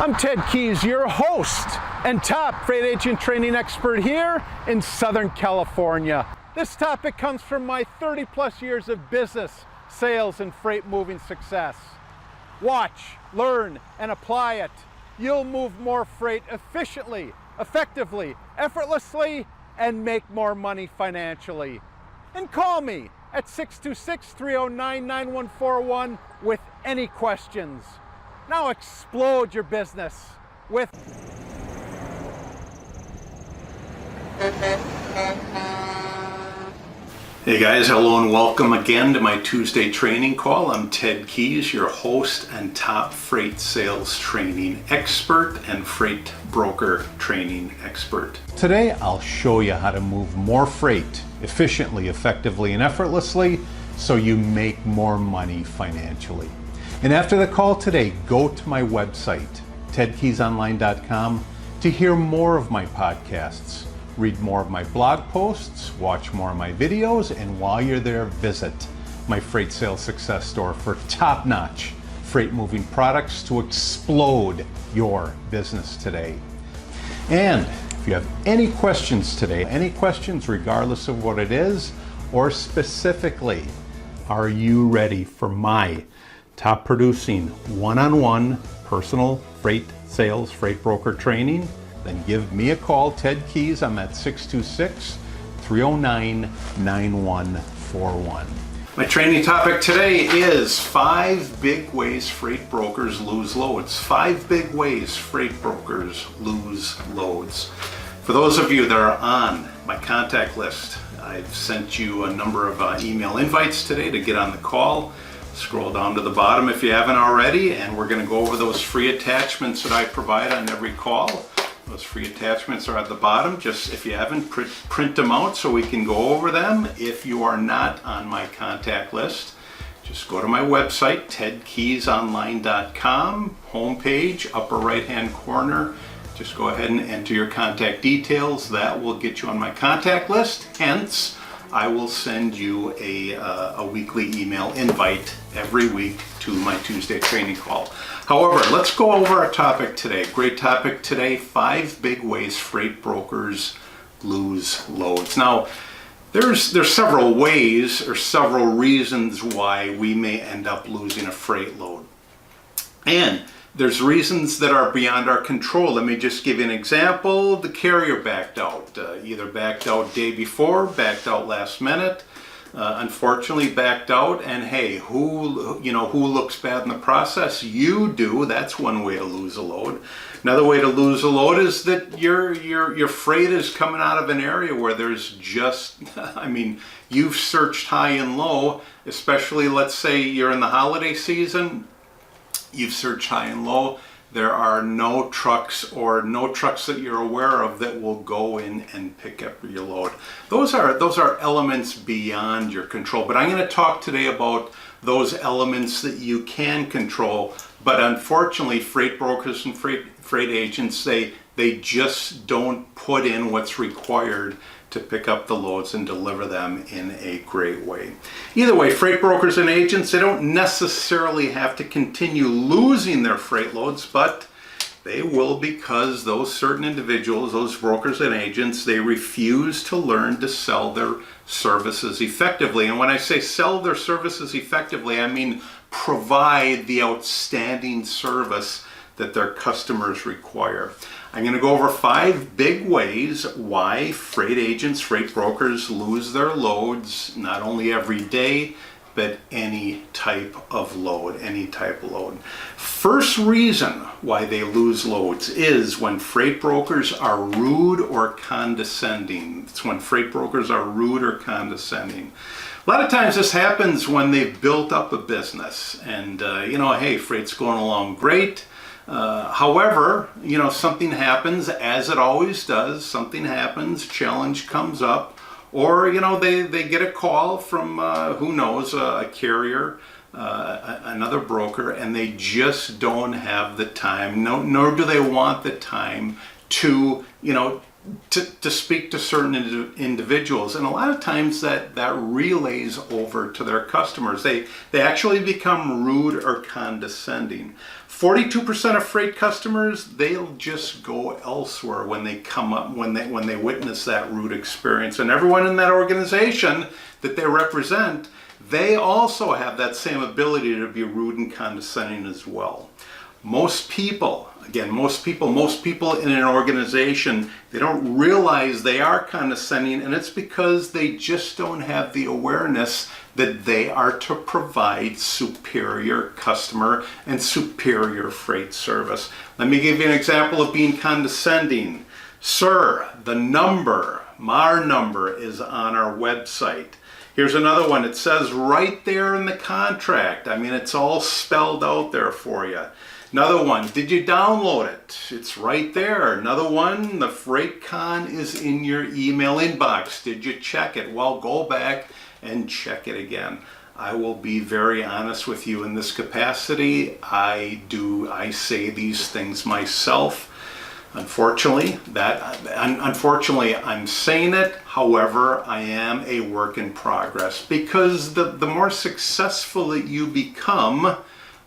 I'm Ted Keys, your host and top freight agent training expert here in Southern California. This topic comes from my 30+ years of business, sales, and freight moving success. Watch, learn, and apply it. You'll move more freight efficiently, effectively, effortlessly, and make more money financially. And call me at 626-309-9141 with any questions. Now explode your business with... Hey guys, hello and welcome again to my Tuesday training call. I'm Ted Keys, your host and top freight sales training expert and freight broker training expert. Today I'll show you how to move more freight efficiently, effectively, and effortlessly so you make more money financially. And after the call today, go to my website, tedkeysonline.com, to hear more of my podcasts, read more of my blog posts, watch more of my videos, and while you're there, visit my Freight Sales Success Store for top-notch freight moving products to explode your business today. And if you have any questions today, any questions regardless of what it is, or specifically, are you ready for my top producing one-on-one personal freight sales, freight broker training, then give me a call, Ted Keys. I'm at 626-309-9141. My training topic today is 5 big ways freight brokers lose loads. 5 big ways freight brokers lose loads. For those of you that are on my contact list, I've sent you a number of email invites today to get on the call. Scroll down to the bottom if you haven't already, and we're going to go over those free attachments that I provide on every call. Those free attachments are at the bottom. Just if you haven't, print them out so we can go over them. If you are not on my contact list, just go to my website, tedkeysonline.com, homepage, upper right hand corner. Just go ahead and enter your contact details. That will get you on my contact list. Hence, I will send you a weekly email invite every week to my Tuesday training call. However, let's go over our topic today. Great topic today, 5 big ways freight brokers lose loads. Now, there's several ways or several reasons why we may end up losing a freight load. And there's reasons that are beyond our control. Let me just give you an example. The carrier backed out, either backed out day before, backed out last minute, unfortunately backed out, and hey, who looks bad in the process? You do. That's one way to lose a load. Another way to lose a load is that your freight is coming out of an area where there's just, you've searched high and low, especially let's say you're in the holiday season. You've searched high and low. There are no trucks that you're aware of that will go in and pick up your load. Those are elements beyond your control. But I'm going to talk today about those elements that you can control. But unfortunately, freight brokers and freight agents, they just don't put in what's required to pick up the loads and deliver them in a great way. Either way, freight brokers and agents, they don't necessarily have to continue losing their freight loads, but they will, because those certain individuals, those brokers and agents, they refuse to learn to sell their services effectively. And when I say sell their services effectively, I mean provide the outstanding service that their customers require. I'm going to go over 5 big ways why freight agents, freight brokers lose their loads, not only every day, but any type of load, First reason why they lose loads is when freight brokers are rude or condescending. It's when freight brokers are rude or condescending. A lot of times this happens when they've built up a business and, hey, freight's going along great. However, something happens, as it always does. Something happens, challenge comes up, or they get a call from who knows, a carrier, another broker, and they just don't have the time, nor do they want the time to to speak to certain individuals. And a lot of times that relays over to their customers. They actually become rude or condescending. 42% of freight customers, they'll just go elsewhere when they come up, when they witness that rude experience. And everyone in that organization that they represent, they also have that same ability to be rude and condescending as well. Most people in an organization, they don't realize they are condescending, and it's because they just don't have the awareness that they are to provide superior customer and superior freight service. Let me give you an example of being condescending. Sir, our number is on our website. Here's another one. It says right there in the contract. I mean, it's all spelled out there for you. Another one, did you download it? It's right there. Another one, the FreightCon is in your email inbox. Did you check it? Well, go back and check it again. I will be very honest with you in this capacity. I say these things myself. Unfortunately, I'm saying it. However, I am a work in progress, because the more successful that you become,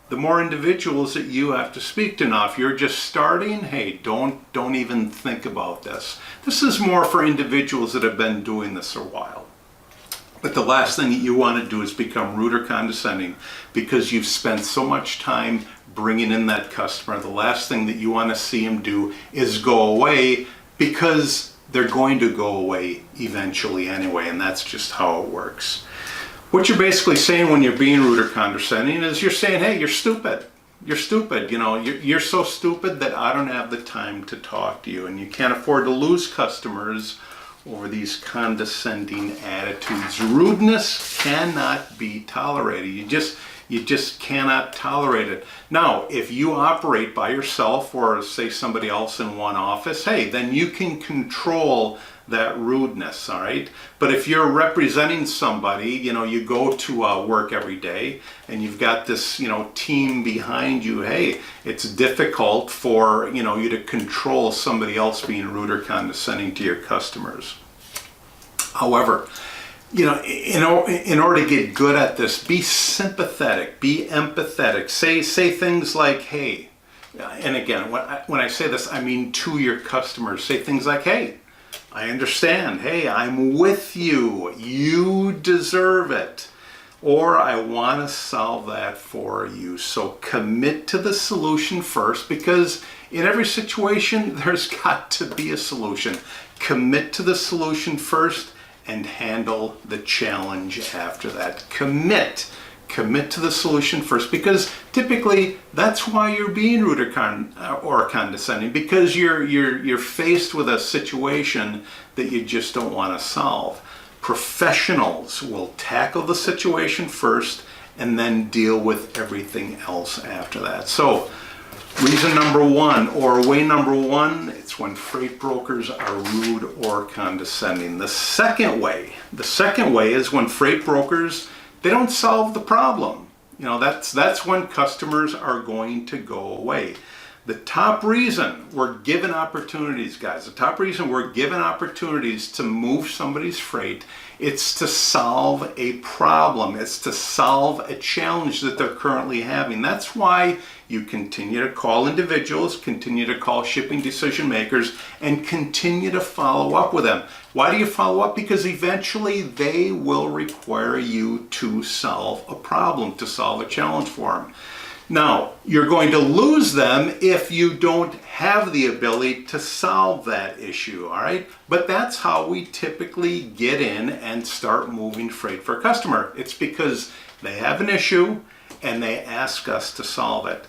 the more individuals that you have to speak to. Now, if you're just starting, hey, don't even think about this. This is more for individuals that have been doing this a while. But the last thing that you want to do is become rude or condescending because you've spent so much time bringing in that customer. The last thing that you want to see them do is go away, because they're going to go away eventually anyway, and that's just how it works. What you're basically saying when you're being rude or condescending is you're saying, hey, you're stupid. You're stupid. You're so stupid that I don't have the time to talk to you, and you can't afford to lose customers over these condescending attitudes. Rudeness cannot be tolerated. You just cannot tolerate it. Now, if you operate by yourself, or say somebody else in one office, hey, then you can control that rudeness, all right? But if you're representing somebody, you go to work every day and you've got this, team behind you, hey, it's difficult for, you to control somebody else being rude or condescending to your customers. However, in order to get good at this, be sympathetic, be empathetic, say things like, hey, and again, when I say this, I mean to your customers. Say things like, hey, I understand. Hey, I'm with you. You deserve it. Or I want to solve that for you. So commit to the solution first, because in every situation, there's got to be a solution. Commit to the solution first and handle the challenge after that. Commit to the solution first, because typically that's why you're being rude or condescending, because you're faced with a situation that you just don't want to solve. Professionals will tackle the situation first and then deal with everything else after that. So reason number one, or way number one, it's when freight brokers are rude or condescending. The second way is when freight brokers, they don't solve the problem. That's when customers are going to go away. The top reason we're given opportunities, guys, the top reason we're given opportunities to move somebody's freight, it's to solve a problem. It's to solve a challenge that they're currently having. That's why you continue to call individuals, continue to call shipping decision makers, and continue to follow up with them. Why do you follow up? Because eventually they will require you to solve a problem, to solve a challenge for them. Now, you're going to lose them if you don't have the ability to solve that issue, all right? But that's how we typically get in and start moving freight for a customer. It's because they have an issue and they ask us to solve it.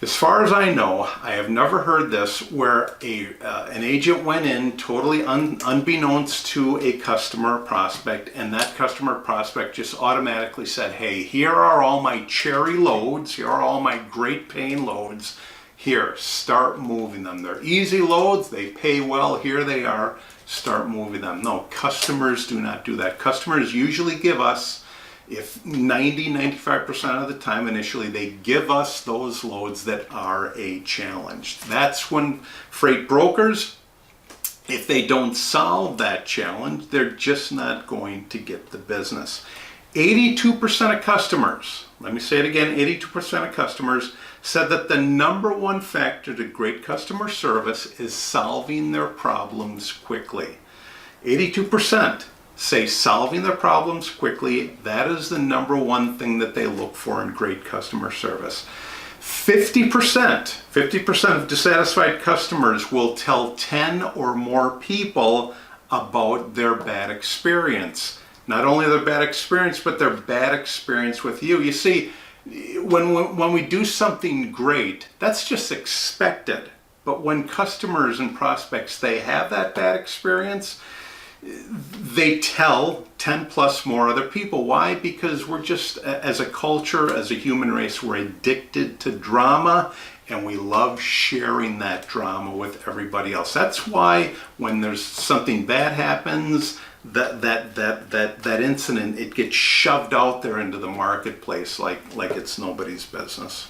As far as I know, I have never heard this where an agent went in totally unbeknownst to a customer prospect, and that customer prospect just automatically said, hey, here are all my cherry loads, here are all my great paying loads, Here, start moving them. They're easy loads, they pay well, here they are, start moving them. No, customers do not do that. Customers usually give us, if 95% of the time initially, they give us those loads that are a challenge. That's when freight brokers, if they don't solve that challenge, they're just not going to get the business. 82% of customers, let me say it again, 82% of customers said that the number one factor to great customer service is solving their problems quickly. 82% say solving their problems quickly, that is the number one thing that they look for in great customer service. 50% of dissatisfied customers will tell 10 or more people about their bad experience. Not only their bad experience, but their bad experience with you. You see, when we do something great, that's just expected. But when customers and prospects, they have that bad experience, they tell 10 plus more other people. Why? Because we're just, as a culture, as a human race, we're addicted to drama, and we love sharing that drama with everybody else. That's why when there's something bad happens, that incident, it gets shoved out there into the marketplace like it's nobody's business.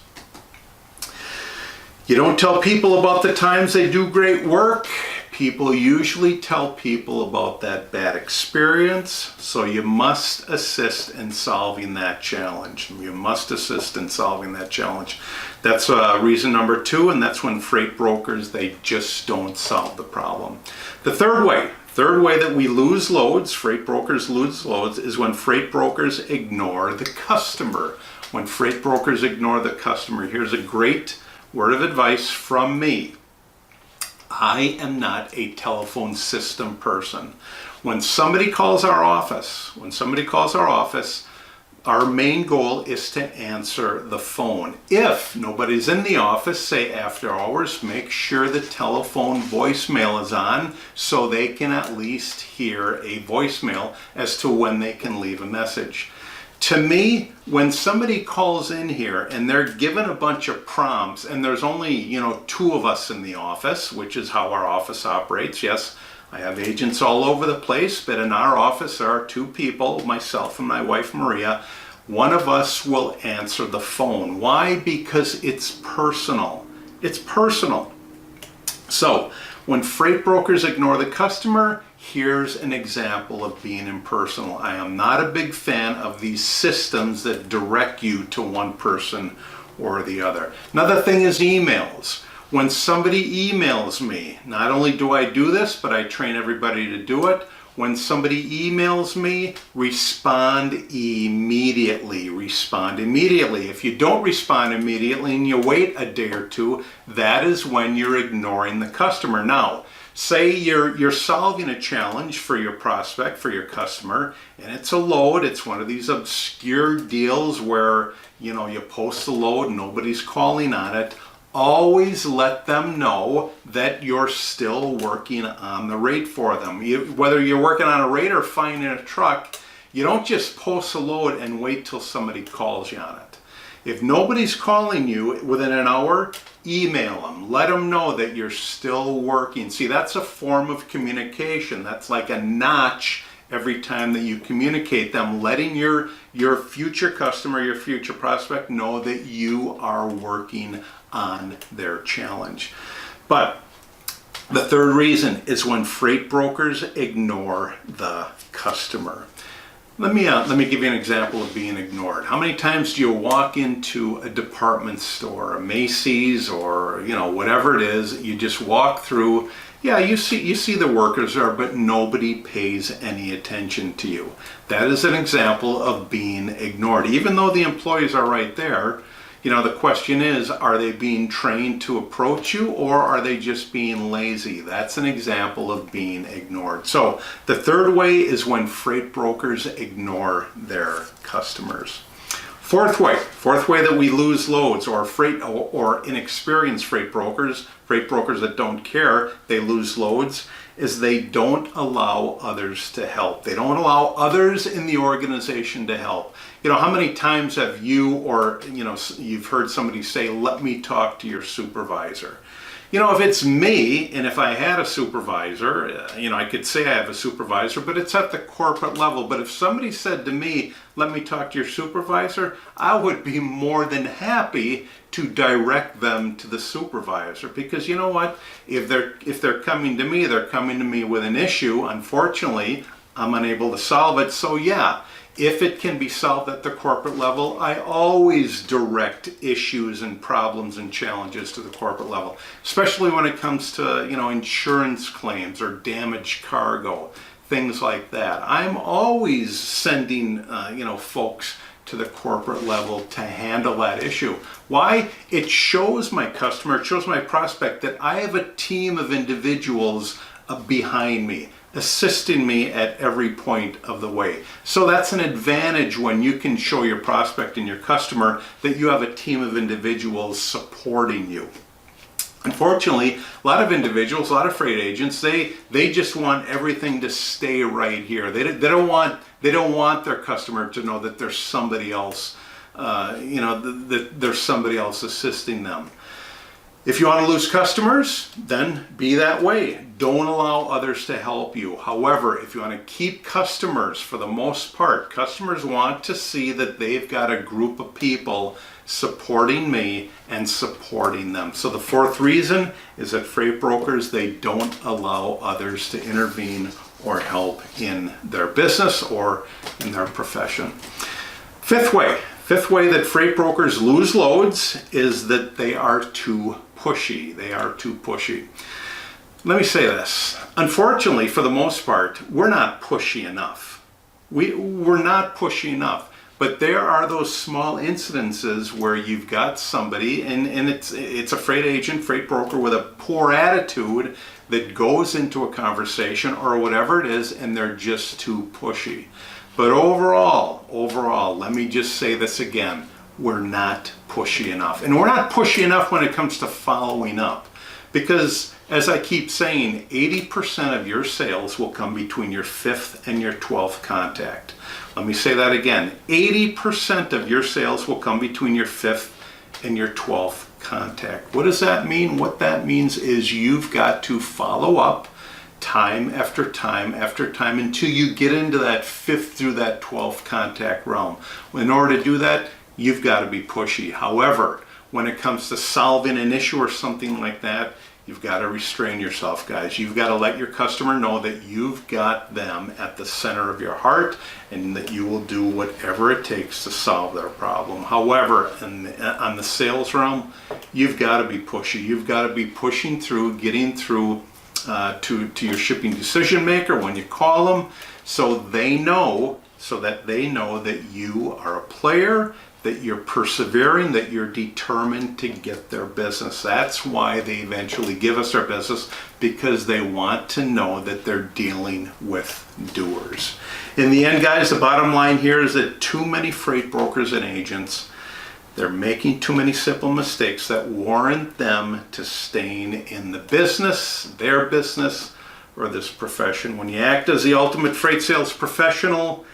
You don't tell people about the times they do great work. People usually tell people about that bad experience, so you must assist in solving that challenge. You must assist in solving that challenge. That's reason number 2, and that's when freight brokers, they just don't solve the problem. The third way that we lose loads, freight brokers lose loads, is when freight brokers ignore the customer. When freight brokers ignore the customer, here's a great word of advice from me. I am not a telephone system person. When somebody calls our office, our main goal is to answer the phone. If nobody's in the office, say after hours, make sure the telephone voicemail is on so they can at least hear a voicemail as to when they can leave a message. To me, when somebody calls in here and they're given a bunch of prompts, and there's only, 2 of us in the office, which is how our office operates. Yes, I have agents all over the place, but in our office there are 2 people, myself and my wife Maria. One of us will answer the phone. Why? Because it's personal. It's personal. So, when freight brokers ignore the customer, here's an example of being impersonal. I am not a big fan of these systems that direct you to one person or the other. Another thing is emails. When somebody emails me, not only do I do this, but I train everybody to do it. When somebody emails me, respond immediately. Respond immediately. If you don't respond immediately and you wait a day or 2, that is when you're ignoring the customer. Now, say you're solving a challenge for your prospect, for your customer, and it's a load. It's one of these obscure deals where, you post a load, nobody's calling on it. Always let them know that you're still working on the rate for them. Whether you're working on a rate or finding a truck, you don't just post a load and wait till somebody calls you on it. If nobody's calling you within an hour, email them. Let them know that you're still working. See, that's a form of communication. That's like a notch every time that you communicate them, letting your future customer, your future prospect know that you are working on their challenge. But the third reason is when freight brokers ignore the customer. Let me give you an example of being ignored. How many times do you walk into a department store, a Macy's, or whatever it is? You just walk through. Yeah, you see the workers there, but nobody pays any attention to you. That is an example of being ignored. Even though the employees are right there, the question is, are they being trained to approach you, or are they just being lazy? That's an example of being ignored. So the third way is when freight brokers ignore their customers. Fourth way that we lose loads, or inexperienced freight brokers that don't care, they lose loads, is they don't allow others to help. They don't allow others in the organization to help. You know, how many times have you, or you've heard somebody say, let me talk to your supervisor? You know, if it's me, and if I had a supervisor, I could say I have a supervisor, but it's at the corporate level. But if somebody said to me, let me talk to your supervisor, I would be more than happy to direct them to the supervisor. Because you know what? If they're coming to me, they're coming to me with an issue. Unfortunately, I'm unable to solve it. So yeah, if it can be solved at the corporate level, I always direct issues and problems and challenges to the corporate level, especially when it comes to, insurance claims or damaged cargo, things like that. I'm always sending, folks to the corporate level to handle that issue. Why? It shows my customer, it shows my prospect that I have a team of individuals behind me, assisting me at every point of the way. So that's an advantage when you can show your prospect and your customer that you have a team of individuals supporting you. Unfortunately, a lot of individuals, a lot of freight agents, they just want everything to stay right here. They don't want their customer to know that there's somebody else, that there's somebody else assisting them. If you want to lose customers, then be that way. Don't allow others to help you. However, if you want to keep customers, for the most part, customers want to see that they've got a group of people supporting me and supporting them. So the fourth reason is that freight brokers, they don't allow others to intervene or help in their business or in their profession. Fifth way that freight brokers lose loads is that they are too pushy. They are too pushy. Let me say this. Unfortunately, for the most part, we're not pushy enough. We're not pushy enough. But there are those small incidences where you've got somebody, and it's a freight agent, freight broker with a poor attitude that goes into a conversation or whatever it is, and they're just too pushy. But overall, let me just say this again, we're not pushy enough. And we're not pushy enough when it comes to following up. Because, as I keep saying, 80% of your sales will come between your 5th and your 12th contact. Let me say that again. 80% of your sales will come between your 5th and your 12th contact. What does that mean? What that means is you've got to follow up time after time after time until you get into that 5th through that 12th contact realm. In order to do that, you've got to be pushy. However, when it comes to solving an issue or something like that, you've got to restrain yourself, guys. You've got to let your customer know that you've got them at the center of your heart and that you will do whatever it takes to solve their problem. However, on the sales realm, you've got to be pushy. You've got to be pushing through, getting through to your shipping decision maker when you call them, so that they know that you are a player, that you're persevering, that you're determined to get their business. That's why they eventually give us their business, because they want to know that they're dealing with doers. In the end, guys, the bottom line here is that too many freight brokers and agents, they're making too many simple mistakes that warrant them to staying in the business, their business, or this profession. When you act as the ultimate freight sales professional,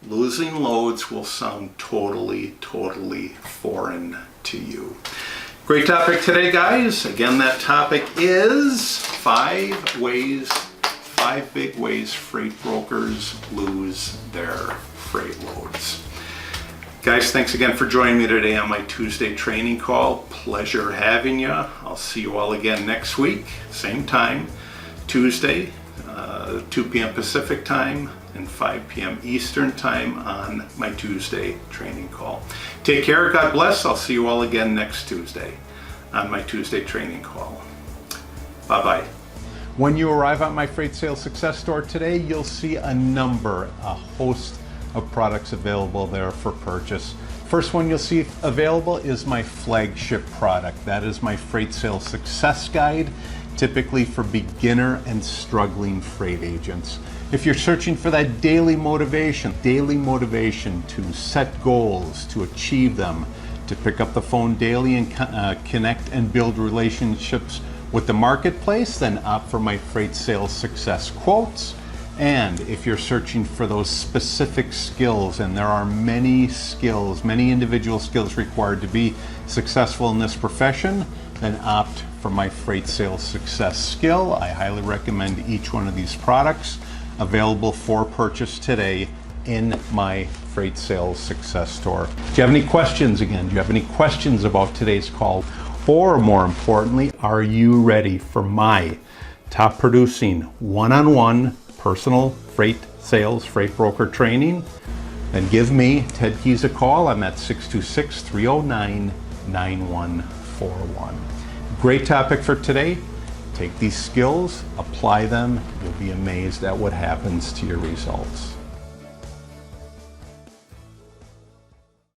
losing loads will sound totally foreign to you. Great topic today, guys. Again, that topic is 5 big ways freight brokers lose their freight loads. Guys, thanks again for joining me today on my Tuesday training call. Pleasure having you. I'll see you all again next week, same time, Tuesday, 2 p.m. Pacific time and 5 p.m. Eastern time on my Tuesday training call. Take care, God bless. I'll see you all again next Tuesday on my Tuesday training call. Bye-bye. When you arrive at my Freight Sales Success Store today, you'll see a host of products available there for purchase. First one you'll see available is my flagship product. That is my Freight Sales Success Guide, typically for beginner and struggling freight agents. If you're searching for that daily motivation to set goals, to achieve them, to pick up the phone daily and connect and build relationships with the marketplace, then opt for my Freight Sales Success quotes. And if you're searching for those specific skills, and there are many skills, many individual skills required to be successful in this profession, then opt for my Freight Sales Success skill. I highly recommend each one of these products, available for purchase today in my Freight Sales Success store. Do you have any questions again? Do you have any questions about today's call? Or more importantly, are you ready for my top producing one-on-one personal freight sales, freight broker training? Then give me, Ted Keys, a call. I'm at 626-309-9141. Great topic for today. Take these skills, apply them. You'll be amazed at what happens to your results.